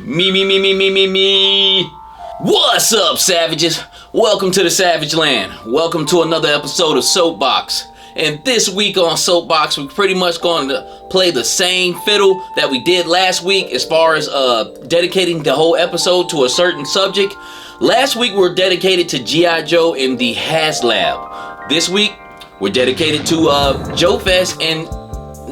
Me. What's up, savages? Welcome to the Savage Land. Welcome to another episode of Soapbox. And this week on Soapbox, we're pretty much going to play the same fiddle that we did last week as far as dedicating the whole episode to a certain subject. Last week, we were dedicated to G.I. Joe in the HasLab. This week, we're dedicated to Joe Fest, and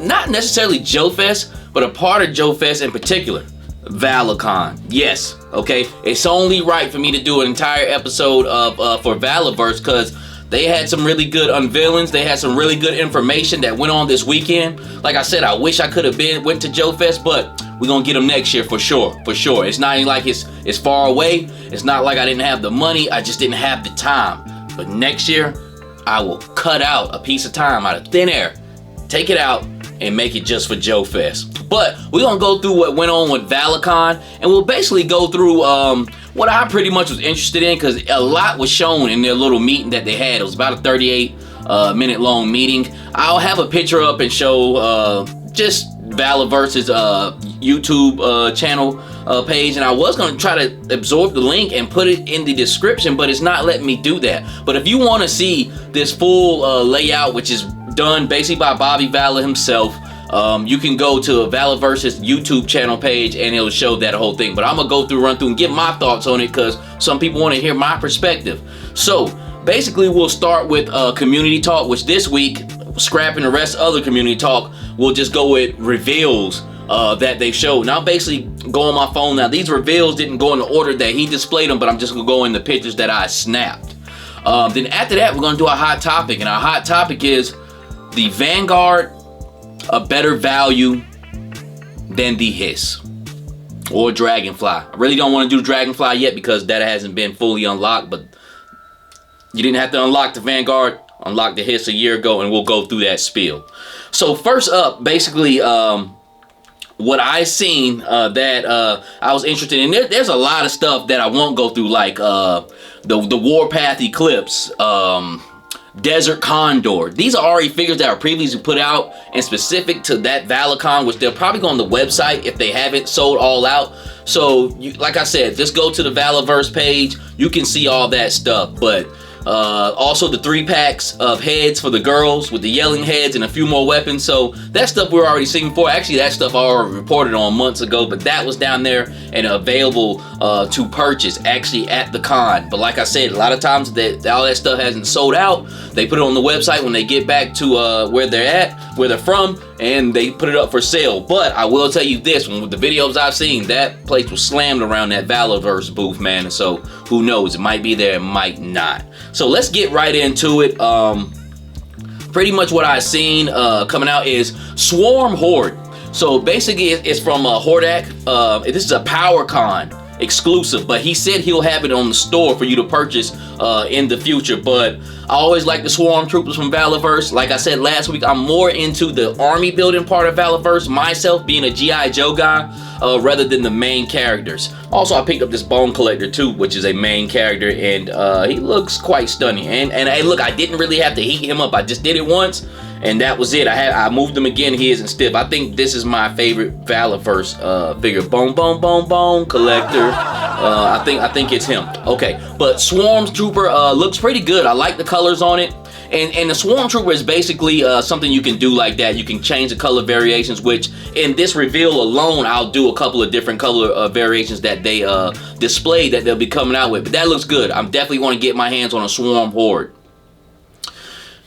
not necessarily Joe Fest, but a part of Joe Fest in particular. Vala-Con. Yes, okay. It's only right for me to do an entire episode of for Valaverse because they had some really good unveilings. They had some really good information that went on this weekend. Like I said, I wish I could have went to Joe Fest, but we're gonna get them next year for sure. It's not even like it's far away. It's not like I didn't have the money. I just didn't have the time. But next year, I will cut out a piece of time out of thin air, take it out, and make it just for Joe Fest. But we're gonna go through what went on with Vala-Con, and we'll basically go through what I pretty much was interested in, because a lot was shown in their little meeting that they had. It was about a 38 minute long meeting. I'll have a picture up and show just Valaverse's YouTube channel page, and I was gonna try to absorb the link and put it in the description, but it's not letting me do that. But if you want to see this full layout, which is done basically by Bobby Vala himself, you can go to Valaverse's YouTube channel page and it'll show that whole thing. But I'm gonna run through and give my thoughts on it because some people want to hear my perspective. So basically, we'll start with community talk, which this week, scrapping the rest of other community talk, we'll just go with reveals that they showed. Now, basically, go on my phone now. These reveals didn't go in the order that he displayed them, but I'm just gonna go in the pictures that I snapped. Then after that, we're gonna do a hot topic, and our hot topic is the Vanguard a better value than the Hiss or Dragonfly. I really don't want to do Dragonfly yet because that hasn't been fully unlocked, but you didn't have to unlock the Vanguard, unlock the Hiss a year ago, and we'll go through that spiel. So first up, basically, what I seen that I was interested in, there's a lot of stuff that I won't go through, like the Warpath Eclipse, Desert Condor. These are already figures that are previously put out and specific to that Vala-Con, which they'll probably go on the website if they haven't sold all out. So, like I said, just go to the Valaverse page. You can see all that stuff. But also the 3-packs of heads for the girls with the yelling heads and a few more weapons. So that stuff we're already seeing before. Actually, that stuff I already reported on months ago, but that was down there and available to purchase actually at the con. But like I said, a lot of times that all that stuff hasn't sold out. They put it on the website when they get back to where they're at, where they're from, and they put it up for sale. But I will tell you this, with the videos I've seen, that place was slammed around that Valaverse booth, man. And so who knows, it might be there, it might not. So let's get right into it. Pretty much what I've seen coming out is Swarm Horde. So basically it's from Hordak. This is a PowerCon exclusive, but he said he'll have it on the store for you to purchase in the future. But I always like the Swarm Troopers from Valaverse. Like I said last week, I'm more into the army building part of Valaverse, myself being a G.I. Joe guy, rather than the main characters. Also, I picked up this Bone Collector too, which is a main character, and he looks quite stunning. And hey, look, I didn't really have to heat him up. I just did it once, and that was it. I moved him again. He isn't stiff. I think this is my favorite Valaverse figure. Bone Collector. I think it's him. Okay, but Swarm Trooper looks pretty good. I like the colors on it. And the Swarm Trooper is basically something you can do like that. You can change the color variations, which in this reveal alone, I'll do a couple of different color variations that they display that they'll be coming out with. But that looks good. I'm definitely want to get my hands on a Swarm Horde.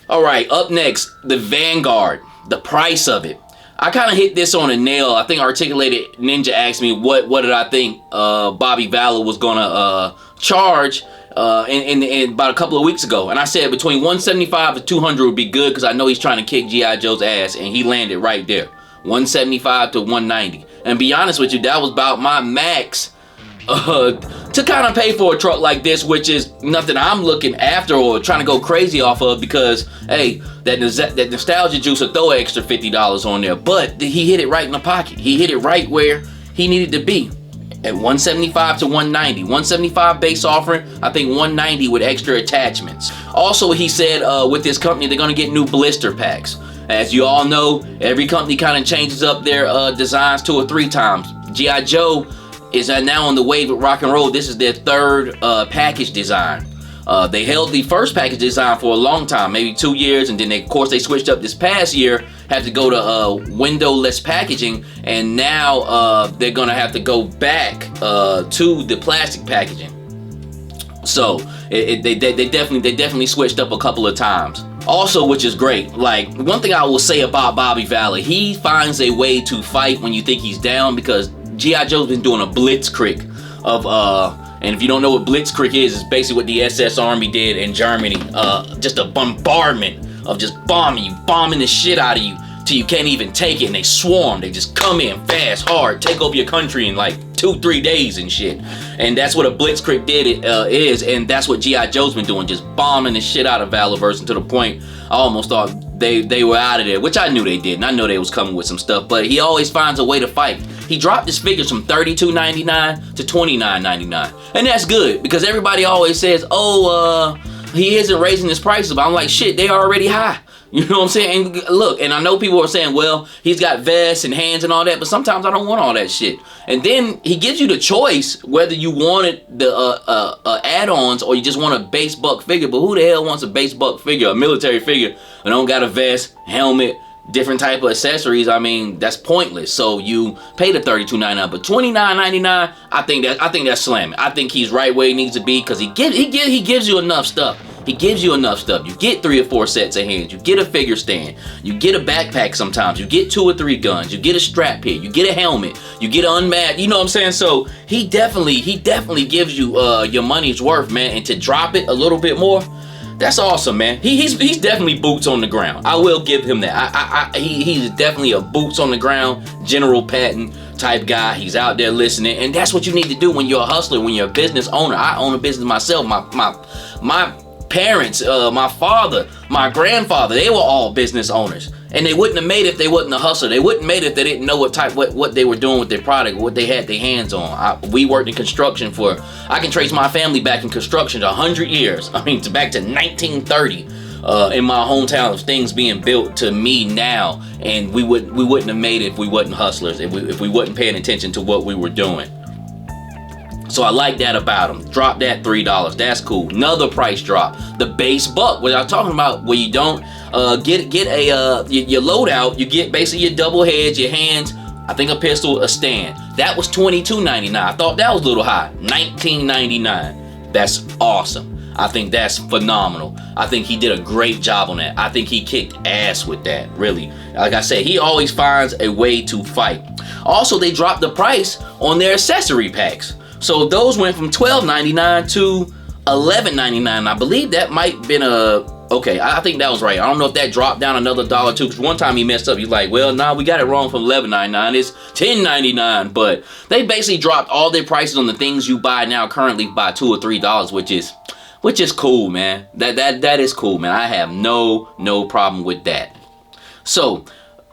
All right, up next, the Vanguard, the price of it. I kind of hit this on a nail. I think Articulated Ninja asked me what did I think Bobby Vala was gonna charge in about a couple of weeks ago, and I said between 175 to 200 would be good because I know he's trying to kick G.I. Joe's ass, and he landed right there, 175 to 190. And be honest with you, that was about my max to kind of pay for a truck like this, which is nothing I'm looking after or trying to go crazy off of, because hey, that nostalgia juice will throw an extra $50 on there. But he hit it right in the pocket. He hit it right where he needed to be, at 175 to 190. 175 base offering, I think 190 with extra attachments. Also, he said with this company, they're going to get new blister packs. As you all know, every company kind of changes up their designs 2 or 3 times. G.I. Joe is now on the wave of rock and roll. This is their third package design. They held the first package design for a long time, maybe 2 years, and then of course they switched up this past year, had to go to windowless packaging, and now they're gonna have to go back to the plastic packaging. So they definitely switched up a couple of times. Also, which is great, like, one thing I will say about Bobby Vala, he finds a way to fight when you think he's down, because G.I. Joe's been doing a blitzkrieg of and if you don't know what blitzkrieg is, it's basically what the SS Army did in Germany. Just a bombardment of just bombing the shit out of you till you can't even take it, and they swarm. They just come in fast, hard, take over your country in like 2-3 days and shit. And that's what a blitzkrieg is, and that's what G.I. Joe's been doing, just bombing the shit out of Valaverse, and to the point I almost thought they were out of there, which I knew they did, and I know they was coming with some stuff, but he always finds a way to fight. He dropped his figures from $32.99 to $29.99, and that's good, because everybody always says, oh, he isn't raising his prices, but I'm like, shit, they are already high. You know what I'm saying? And look, and I know people are saying, well, he's got vests and hands and all that, but sometimes I don't want all that shit. And then he gives you the choice whether you wanted the add-ons or you just want a base buck figure. But who the hell wants a base buck figure, a military figure, and don't got a vest, helmet, different type of accessories? I mean, that's pointless. So you pay the $32.99, but $29.99, I think that's slamming. I think he's right where he needs to be, because he gives you enough stuff. He gives you enough stuff. You get 3 or 4 sets of hands. You get a figure stand. You get a backpack sometimes. You get 2 or 3 guns. You get a strap here. You get a helmet. You get an unmasked. You know what I'm saying? So he definitely gives you your money's worth, man. And to drop it a little bit more, that's awesome, man. He's definitely boots on the ground. I will give him that. He's definitely a boots on the ground, General Patton type guy. He's out there listening, and that's what you need to do when you're a hustler, when you're a business owner. I own a business myself. My parents, my father, my grandfather, they were all business owners, and they wouldn't have made it if they wasn't a hustler. They wouldn't have made it if they didn't know what they were doing with their product, what they had their hands on. We worked in construction I can trace my family back in construction to 100 years. I mean, back to 1930 in my hometown, of things being built to me now, and we wouldn't have made it if we wasn't hustlers, if we wasn't paying attention to what we were doing. So I like that about them. Drop that $3. That's cool. Another price drop. The base buck, what I'm talking about, where you don't get your loadout. You get basically your double heads, your hands, I think a pistol, a stand. That was $22.99. I thought that was a little high. $19.99. That's awesome. I think that's phenomenal. I think he did a great job on that. I think he kicked ass with that, really. Like I said, he always finds a way to fight. Also, they dropped the price on their accessory packs. So those went from $12.99 to $11.99. I believe that might have been okay, I think that was right. I don't know if that dropped down another $1 too, because one time he messed up. He's like, well, nah, we got it wrong from $11.99. It's $10.99. But they basically dropped all their prices on the things you buy now currently by $2 or $3, which is cool, man. That is cool, man. I have no problem with that. So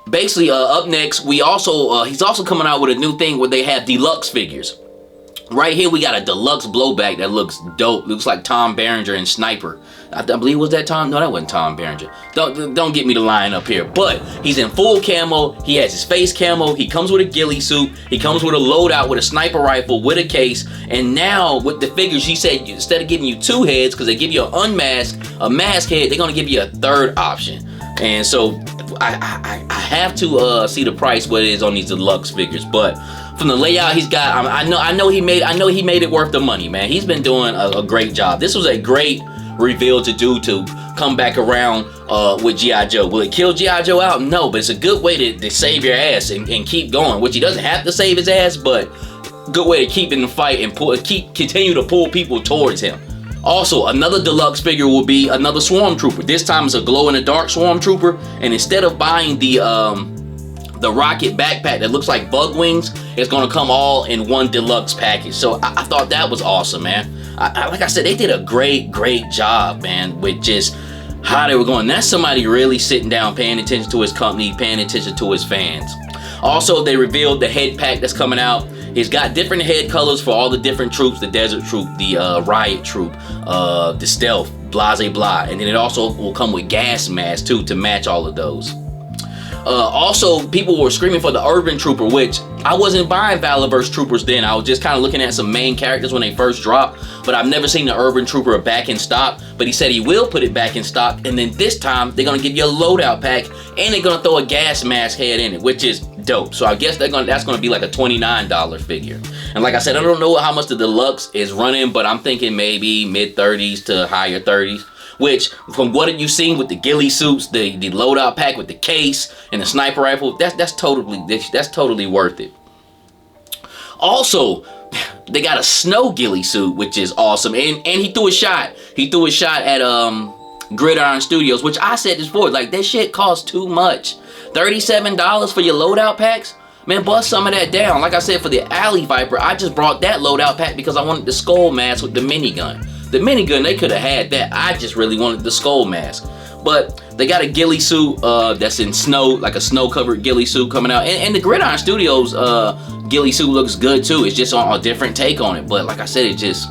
basically, up next, he's also coming out with a new thing where they have deluxe figures. Right here, we got a deluxe blowback that looks dope. Looks like Tom Berenger and Sniper. I believe, was that Tom? No, that wasn't Tom Berenger. Don't get me to line up here. But he's in full camo. He has his face camo. He comes with a ghillie suit. He comes with a loadout with a sniper rifle with a case. And now with the figures, he said instead of giving you 2 heads, because they give you a mask head, they're gonna give you a 3rd option. And so I have to see the price what it is on these deluxe figures, but from the layout he's got, I know he made it worth the money, man. He's been doing a great job. This was a great reveal to come back around with G.I. Joe. Will it kill G.I. Joe out? No, but it's a good way to save your ass and keep going, which he doesn't have to save his ass, but good way to keep in the fight and continue to pull people towards him. Also, another deluxe figure will be another Swarm Trooper. This time it's a glow-in-the-dark Swarm Trooper, and instead of buying the rocket backpack that looks like bug wings, it's gonna come all in one deluxe package. So I thought that was awesome, man. Like I said, they did a great job, man, with just how they were going. That's somebody really sitting down, paying attention to his company, paying attention to his fans. Also, they revealed the head pack that's coming out. He's got different head colors for all the different troops, the Desert Troop, the Riot Troop, the Stealth, blah, blah, blah. And then it also will come with gas masks, too, to match all of those. Also, people were screaming for the Urban Trooper, which I wasn't buying Valaverse Troopers then. I was just kind of looking at some main characters when they first dropped, but I've never seen the Urban Trooper back in stock. But he said he will put it back in stock, and then this time they're gonna give you a loadout pack, and they're gonna throw a gas mask head in it, which is dope. So I guess that's gonna be like a $29 figure. And like I said, I don't know how much the deluxe is running, but I'm thinking maybe mid-30s to higher 30s. Which, from what you've seen with the ghillie suits, the loadout pack with the case and the sniper rifle, that's totally worth it. Also, they got a snow ghillie suit, which is awesome, and he threw a shot. He threw a shot at Gridiron Studios, which I said this before, like that shit costs too much. $37 for your loadout packs. Man, bust some of that down. Like I said, for the Alley Viper, I just brought that loadout pack because I wanted the skull mask with the minigun. The minigun, they could have had that. I just really wanted the skull mask. But they got a ghillie suit that's in snow, like a snow-covered ghillie suit coming out. And the Gridiron Studios ghillie suit looks good too. It's just on a different take on it. But like I said, it just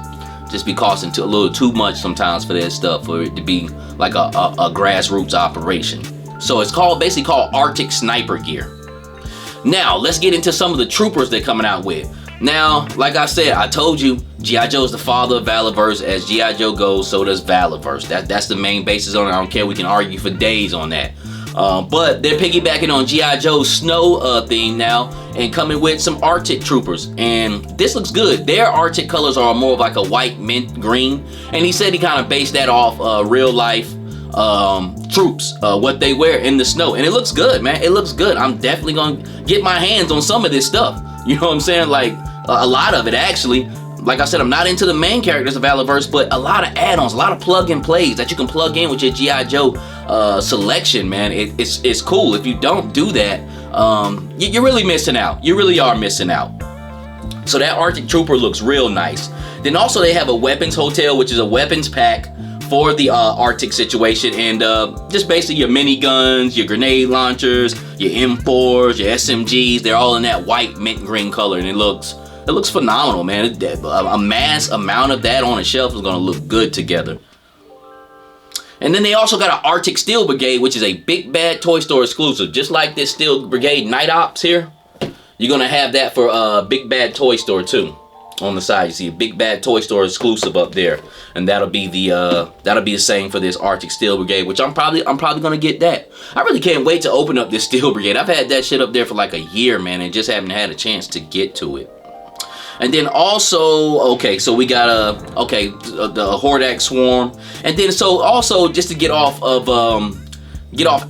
be costing a little too much sometimes for that stuff, for it to be like a grassroots operation. So it's basically called Arctic Sniper Gear. Now, let's get into some of the troopers they're coming out with. Now, like I said, I told you, G.I. Joe is the father of Valaverse. As G.I. Joe goes, so does Valaverse. That's the main basis on it. I don't care. We can argue for days on that. But they're piggybacking on G.I. Joe's snow theme now and coming with some Arctic troopers. And this looks good. Their Arctic colors are more of like a white mint green. And he said he kind of based that off real life troops, what they wear in the snow. And it looks good, man. It looks good. I'm definitely going to get my hands on some of this stuff. You know what I'm saying? Like, a lot of it, actually. Like I said, I'm not into the main characters of Valaverse, but a lot of add-ons, a lot of plug-and plays that you can plug in with your G.I. Joe selection, man. It's cool. If you don't do that, you're really missing out. You really are missing out. So that Arctic Trooper looks real nice. Then also they have a weapons hotel, which is a weapons pack for the Arctic situation, and just basically your miniguns, your grenade launchers, your M4s, your SMGs, they're all in that white mint green color, and it looks phenomenal, man. A mass amount of that on a shelf is gonna look good together. And then they also got an Arctic Steel Brigade, which is a Big Bad Toy Store exclusive. Just like this Steel Brigade Night Ops here, you're gonna have that for Big Bad Toy Store too. On the side, you see a Big Bad Toy Store exclusive up there, and that'll be the same for this Arctic Steel Brigade, which I'm probably gonna get that. I really can't wait to open up this Steel Brigade. I've had that shit up there for like a year, man, and just haven't had a chance to get to it. And then also, okay, so we got the Hordak Swarm, and then so also just to get off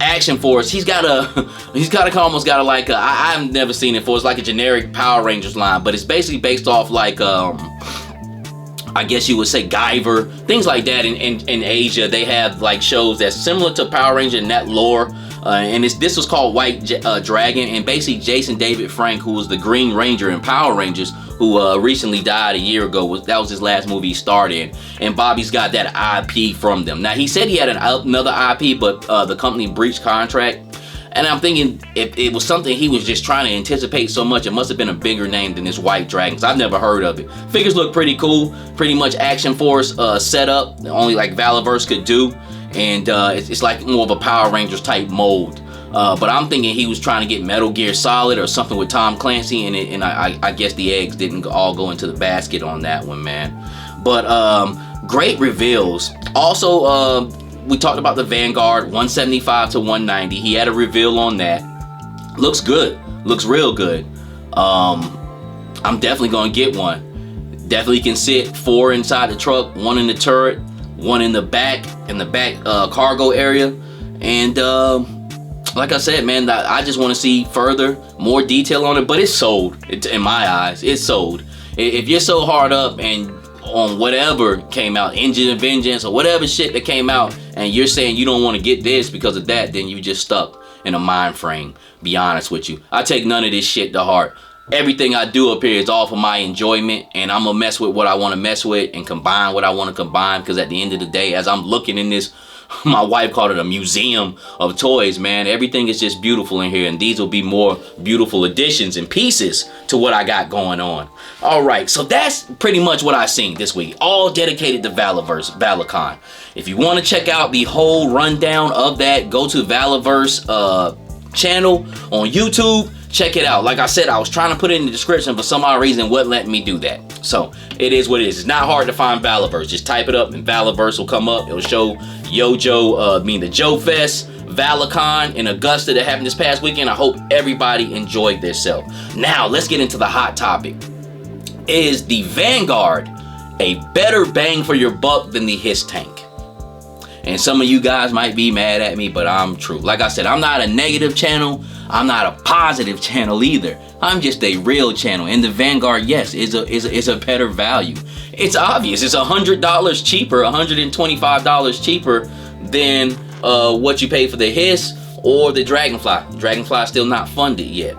Action Force, he's almost got a like I've never seen it before. It's like a generic Power Rangers line, but it's basically based off like I guess you would say Guyver, things like that. In Asia, they have like shows that's similar to Power Ranger in that lore. And this was called White Dragon, and basically Jason David Frank, who was the Green Ranger in Power Rangers, who recently died a year ago, that was his last movie he starred in, and Bobby's got that IP from them. Now, he said he had another IP, but the company breached contract, and I'm thinking if it was something he was just trying to anticipate so much, it must have been a bigger name than this White Dragon, 'cause I've never heard of it. Figures look pretty cool, pretty much Action Force setup, only like Valaverse could do. And it's like more of a Power Rangers type mold. But I'm thinking he was trying to get Metal Gear Solid or something with Tom Clancy, and I guess the eggs didn't all go into the basket on that one, man. But great reveals. Also, we talked about the Vanguard 175 to 190. He had a reveal on that. Looks good. Looks real good. I'm definitely gonna get one. Definitely can sit 4 inside the truck, 1 in the turret, 1 in the back cargo area. And like I said, man, I just want to see more detail on it, but it's sold. In my eyes, it's sold. If you're so hard up and on whatever came out, Engine of Vengeance or whatever shit that came out, and you're saying you don't want to get this because of that, then you just stuck in a mind frame. Be honest with you, I take none of this shit to heart. Everything I do up here is all for my enjoyment, and I'm gonna mess with what I want to mess with and combine what I want to combine, because at the end of the day, as I'm looking in this, my wife called it a museum of toys, man, everything is just beautiful in here, and these will be more beautiful additions and pieces to what I got going on. All right, so that's pretty much what I've seen this week, all dedicated to Valaverse, Vala-Con. If you want to check out the whole rundown of that, go to Valaverse channel on YouTube, check it out. Like I said, I was trying to put it in the description, but some odd reason wouldn't let me do that. So it is what it is. It's not hard to find Valaverse. Just type it up and Valaverse will come up. It'll show the Joe Fest, Vala-Con in Augusta that happened this past weekend. I hope everybody enjoyed themselves. Now let's get into the hot topic. Is the Vanguard a better bang for your buck than the Hiss tank? And some of you guys might be mad at me, but I'm true. Like I said, I'm not a negative channel. I'm not a positive channel either. I'm just a real channel. And the Vanguard, yes, is a better value. It's obvious. It's $100 cheaper, $125 cheaper than what you pay for the Hiss or the Dragonfly. Dragonfly still not funded yet.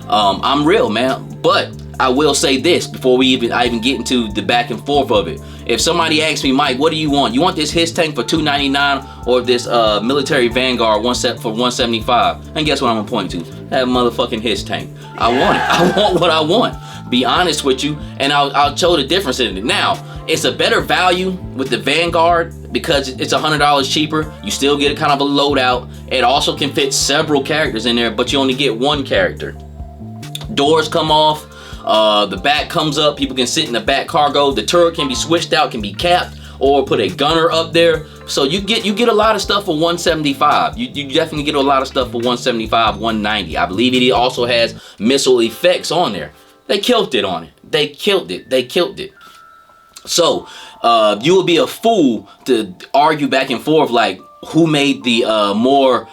I'm real, man. But I will say this before I even get into the back and forth of it. If somebody asks me, Mike, what do you want? You want this Hiss tank for $299 or this military Vanguard one set for $175? And guess what I'm gonna point to? That motherfucking Hiss tank. I want it. I want what I want. Be honest with you, and I'll show the difference in it. Now, it's a better value with the Vanguard because it's $100 cheaper. You still get a kind of a loadout. It also can fit several characters in there, but you only get one character. Doors come off. The back comes up. People can sit in the back cargo. The turret can be switched out, can be capped, or put a gunner up there. So you get a lot of stuff for $175. You definitely get a lot of stuff for $175, $190. I believe it also has missile effects on there. They killed it on it. They killed it. They killed it. So you would be a fool to argue back and forth like who made the more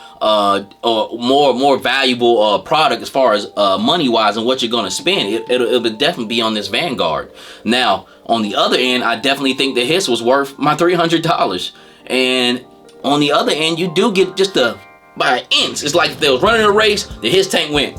valuable product as far as money wise and what you're gonna spend. It'll definitely be on this Vanguard. Now on the other end, I definitely think the Hiss was worth my $300. And on the other end, you do get just by an inch. It's like if they was running a race, the Hiss tank went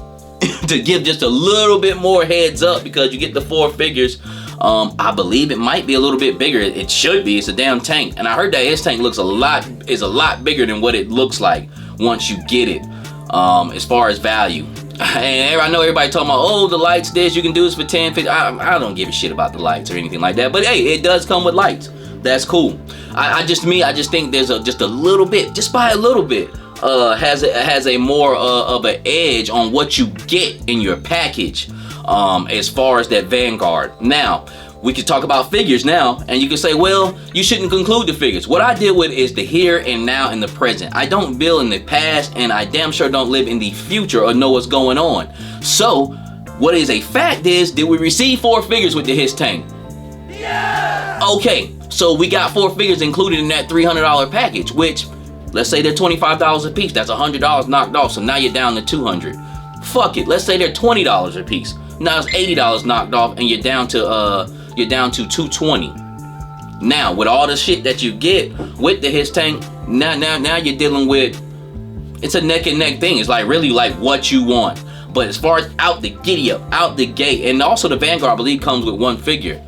to give just a little bit more heads up because you get the 4 figures. I believe it might be a little bit bigger. It should be. It's a damn tank, and I heard that Hiss tank is a lot bigger than what it looks like once you get it. As far as value, and I know everybody talking about, oh, the lights this, you can do this for 10, 50. I don't give a shit about the lights or anything like that. But hey, it does come with lights. That's cool. I just think there's just a little bit, just by a little bit, has a more of an edge on what you get in your package. As far as that Vanguard. Now, we could talk about figures now, and you can say, well, you shouldn't conclude the figures. What I deal with is the here and now and the present. I don't build in the past, and I damn sure don't live in the future or know what's going on. So, what is a fact is, did we receive 4 figures with the Hiss tank? Yeah! Okay, so we got 4 figures included in that $300 package, which, let's say they're $25 a piece. That's $100 knocked off, so now you're down to $200. Fuck it, let's say they're $20 a piece. Now it's $80 knocked off, and you're down to $220. Now with all the shit that you get with the Hiss tank, now you're dealing with, it's a neck and neck thing. It's like really like what you want. But as far as out the gate, and also the Vanguard I believe comes with 1 figure.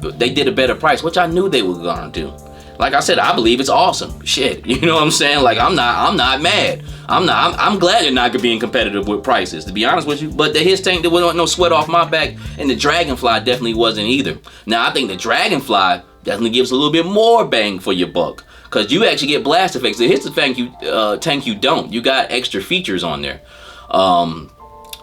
They did a better price, which I knew they were gonna do. Like I said, I believe it's awesome. Shit, you know what I'm saying? Like I'm not mad. I'm glad they're not being competitive with prices, to be honest with you. But the Hiss tank, there wasn't no sweat off my back, and the Dragonfly definitely wasn't either. Now I think the Dragonfly definitely gives a little bit more bang for your buck, cause you actually get blast effects. The Hiss tank you don't. You got extra features on there.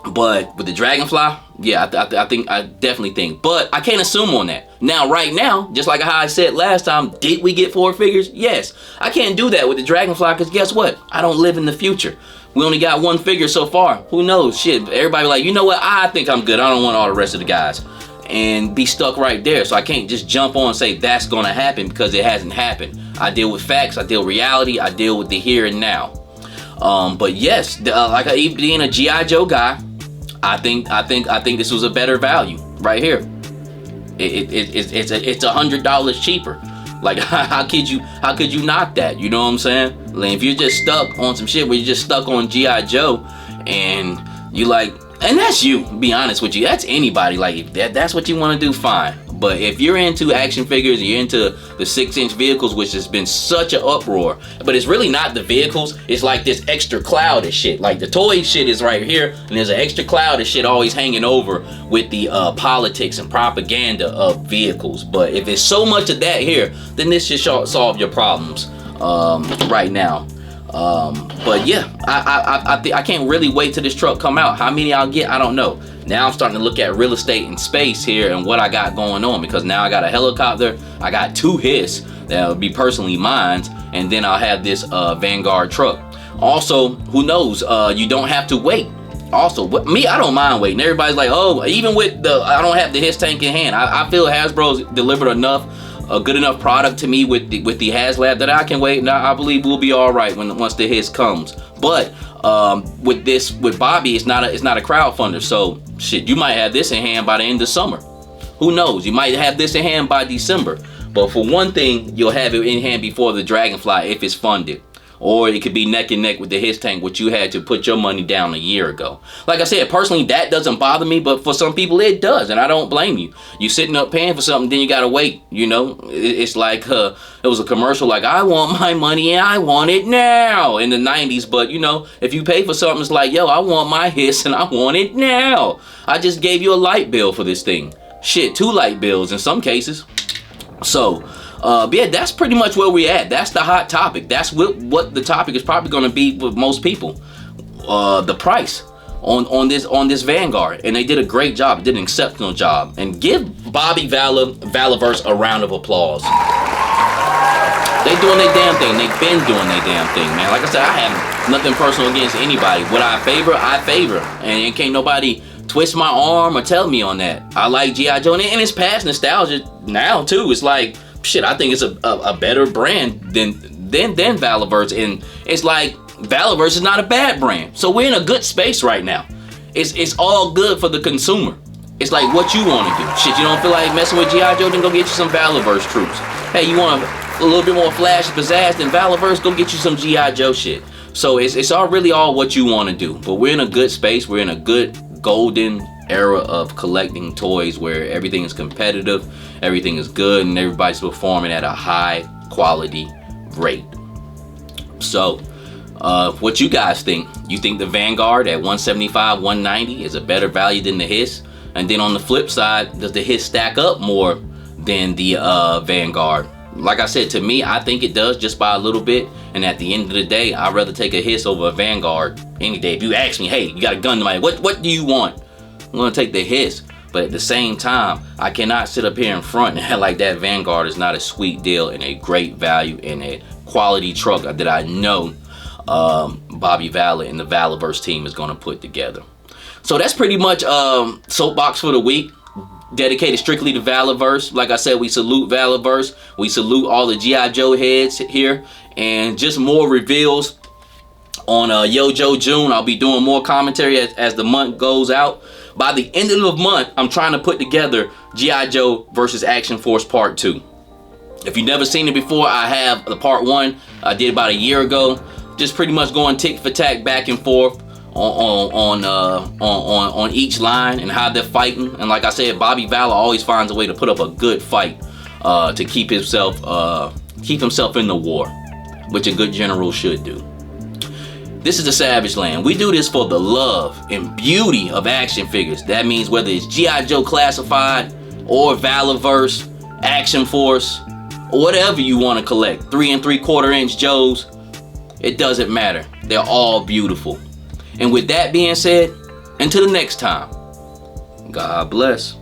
But with the Dragonfly, yeah, I definitely think. But I can't assume on that. Now, right now, just like how I said last time, did we get 4 figures? Yes. I can't do that with the Dragonfly because guess what? I don't live in the future. We only got 1 figure so far. Who knows? Shit, everybody like, you know what? I think I'm good. I don't want all the rest of the guys. And be stuck right there. So I can't just jump on and say that's going to happen because it hasn't happened. I deal with facts. I deal with reality. I deal with the here and now. But yes, like being a G.I. Joe guy, I think this was a better value right here. It's $100 cheaper. Like how could you knock that? You know what I'm saying? Like if you're just stuck on some shit where you're just stuck on G.I. Joe and you like, and that's you, be honest with you, that's anybody. Like if that's what you want to do, fine. But if you're into action figures, you're into the 6-inch vehicles, which has been such an uproar, but it's really not the vehicles, it's like this extra cloud of shit. Like the toy shit is right here, and there's an extra cloud of shit always hanging over with the politics and propaganda of vehicles. But if it's so much of that here, then this should solve your problems right now. But yeah, I can't really wait till this truck come out. How many I'll get, I don't know. Now I'm starting to look at real estate and space here and what I got going on, because now I got a helicopter, I got 2 Hiss that'll be personally mine, and then I'll have this Vanguard truck. Also, who knows, you don't have to wait. Also, me, I don't mind waiting. Everybody's like, oh, even with I don't have the Hiss tank in hand. I feel Hasbro's delivered a good enough product to me with the HasLab that I can wait, and I believe we'll be all right once the Hiss comes. But with Bobby, it's not a crowdfunder, so shit, you might have this in hand by the end of summer. Who knows? You might have this in hand by December. But for one thing, you'll have it in hand before the Dragonfly if it's funded. Or it could be neck and neck with the Hiss tank, which you had to put your money down a year ago. Like I said, personally, that doesn't bother me, but for some people it does, and I don't blame you. You sitting up paying for something, then you gotta wait, you know? It's like, it was a commercial like, I want my money and I want it now, in the 90s, but you know, if you pay for something, it's like, yo, I want my Hiss and I want it now. I just gave you a light bill for this thing. Shit, 2 light bills in some cases. So, yeah, that's pretty much where we at. That's the hot topic. That's what the topic is probably going to be with most people. The price on this Vanguard, and they did a great job. Did an exceptional job. And give Bobby Valaverse a round of applause. They doing their damn thing. They've been doing their damn thing, man. Like I said, I have nothing personal against anybody. What I favor, and can't nobody twist my arm or tell me on that. I like G.I. Joe, and it's past nostalgia now too. It's like, shit, I think it's a better brand than Valaverse, and it's like Valaverse is not a bad brand. So we're in a good space right now. It's all good for the consumer. It's like what you want to do. Shit, you don't feel like messing with G.I. Joe, then go get you some Valaverse troops. Hey, you want a little bit more flash pizzazz than Valaverse, go get you some G.I. Joe shit. So it's all really all what you want to do. But we're in a good space. We're in a good golden era of collecting toys where everything is competitive, everything is good, and everybody's performing at a high quality rate. So what you guys think? You think the Vanguard at 175, 190 is a better value than the Hiss? And then on the flip side, does the Hiss stack up more than the Vanguard? Like I said, to me, I think it does, just by a little bit. And at the end of the day, I'd rather take a Hiss over a Vanguard any day. If you ask me, hey, you got a gun to my head, what do you want? I'm gonna take the Hiss. But at the same time, I cannot sit up here in front and act like that Vanguard is not a sweet deal and a great value and a quality truck that I know Bobby Vala and the Valaverse team is gonna put together. So that's pretty much Soapbox for the week. Dedicated strictly to Valaverse. Like I said, we salute Valaverse. We salute all the G.I. Joe heads here. And just more reveals on Yojo June. I'll be doing more commentary as the month goes out. By the end of the month, I'm trying to put together G.I. Joe versus Action Force Part 2. If you've never seen it before, I have the Part 1 I did about a year ago. Just pretty much going tick for tack back and forth on each line and how they're fighting. And like I said, Bobby Vala always finds a way to put up a good fight to keep himself in the war, which a good general should do. This is the Savage Land. We do this for the love and beauty of action figures. That means whether it's G.I. Joe Classified or Valaverse, Action Force, or whatever you want to collect, 3 3/4 inch Joes, it doesn't matter. They're all beautiful. And with that being said, until the next time, God bless.